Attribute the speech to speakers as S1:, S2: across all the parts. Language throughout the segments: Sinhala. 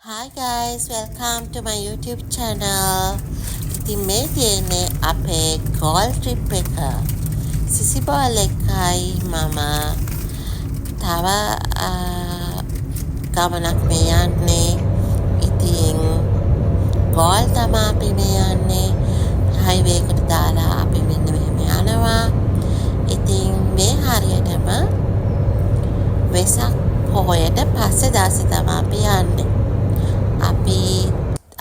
S1: Hi guys, welcome to my YouTube channel. ඉතින් මේ තියෙන්නේ අපේ ගෝල් ට්‍රිප් එක. සිසිබෝල් එකයි මම තව ගමනක් මේ යන්නේ. ඉතින් ගෝල් තමයි අපි මේ යන්නේ. හයිවේ එකට දාලා අපි මෙන්න මෙහෙම යනවා. ඉතින් මේ හරියටම වෙසක් පොහොයට පස්සේ දවසේ තමයි අපි යන්නේ. අපි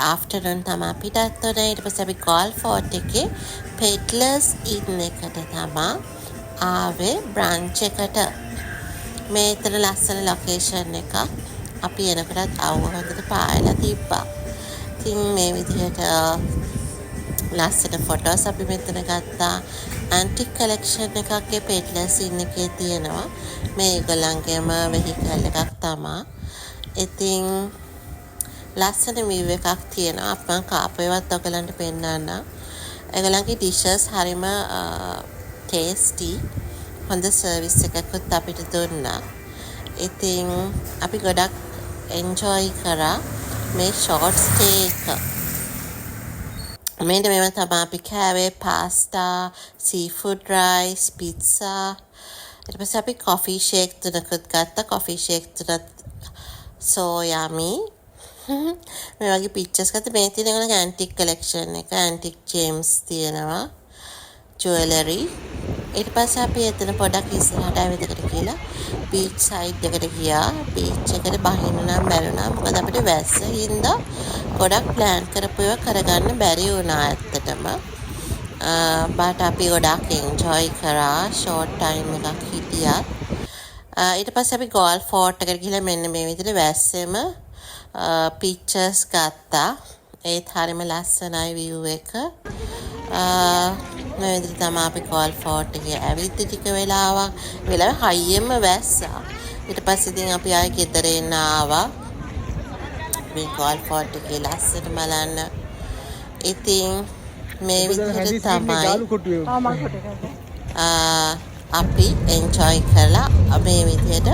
S1: ආෆ්ටර්නූන් තමයි පිටත් වුණේ. ඊට පස්සේ අපි ගෝල් ෆෝර්ට් එකේ පෙඩ්ලර්ස් ඉන්න එකට තමයි ආවේ බ්‍රන්ච් එකට. මේතර ලස්සන ලොකේෂන් එකක්. අපි එනකොටත් අවුව හොඳට පායලා තිබ්බා. ඉතින් මේ විදිහට ලස්සන ෆොටෝස් අපි මෙතන ගත්තා. ඇන්ටික් කලෙක්ෂන් එකක්ගේ පෙඩ්ලර්ස් ඉන්න එකේ තියෙනවා. මේ ඒගොල්ලන්ගේම වෙහිකල් එකක් තමයි. ඉතින් ලස්සන වීව් එකක් තියෙනවා. අප්පන් කාපේවත් ඔයගලන්ට පෙන්නන්න. ඒගොල්ලන්ගේ ඩිෂස් හරිම ටේස්ටි. හොඳ සර්විස් එකකුත් අපිට දුන්නා. ඉතින් අපි ගොඩක් එන්ජොයි කරා මේ ෂෝට් ස්ටේ එක. මේක තමයි අපි කෑවේ පාස්තා, සීෆුඩ් රයිස්, පිට්සා. ඊට පස්සේ අපි කොෆි ෂේක් තුනකුත් ගත්තා. කොෆි ෂේක් තුනත් so yummy. මේ වගේ පික්චර්ස් ගත්ත. මේ තියෙන ඒගොල්ලන්ගේ ඇන්ටික් කලෙක්ෂන් එක. ඇන්ටික් ජේම්ස් තියෙනවා. ජුවෙලරි. ඊට පස්සේ අපි එතන පොඩක් ඉස්සරහට ඇවිදකට කියලා බීච් සයිඩ් එකට ගියා. බීච් එකට බහින්න නම් බැරුණා. මොකද අපිට වැස්ස හින්දා ගොඩක් ප්ලෑන් කරපු ඒවා කරගන්න බැරි වුණා ඇත්තටම. බට අපි ගොඩක් එන්ජොයි කරා. ෂෝට් ටයිම් එකක් හිටියා. ඊට පස්සේ අපි ගෝල් ෆෝර්ට් එකට ගිහලා මෙන්න මේ විදිහට වැස්සෙම පික්චර්ස් ගත්තා. ඒත් හරිම ලස්සනයි view එක. මේ විදිහට තමයි අපි ගෝල් ෆෝර්ට් එකේ ඇවිත් ටික වෙලාවක් හයියෙම වැස්සා. ඊට පස්සේ ඉතින් අපි ආයෙ ගෙදර එන්න ආවා. මේ ගෝල් ෆෝර්ට් එකේ ලස්සන බලන්න. ඉතින් මේ විදිහට තමයි අපි එන්ජොයි කරලා මේ විදිහට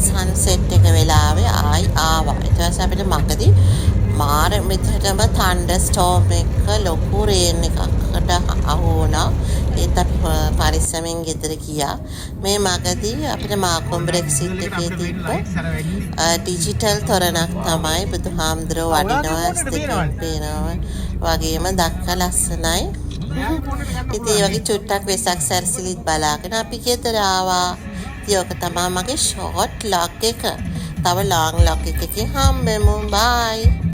S1: සන්සෙට් එක වෙලාවේ ආයි ආවා. ඊට පස්සේ අපිට මගදී මාර විදිහටම තණ්ඩර් ස්ටෝම් එක ලොකු රේන් එකකට අහු වුණා. ඒත් අපි පරිස්සමෙන් ගෙදර ගියා. මේ මගදී අපිට මාකොම්බ එක්සිට් එකේ තිබ්බ ඩිජිටල් තොරණක් තමයි බුදුහාමුදුරුවෝ වඩිනවා ස්තිකෙන් පේනවා වගේම දක්ක ලස්සනයි. ඉතින් ඒ වගේ චුට්ටක් වෙසක් සැරසිලිත් බලාගෙන අපි ගෙදර ආවා. ඉතින් ඔක තමයි මගේ ෂෝට් ලොග් එක. තව ලොං ලොග් එකකින් හම්බෙමු. බයි.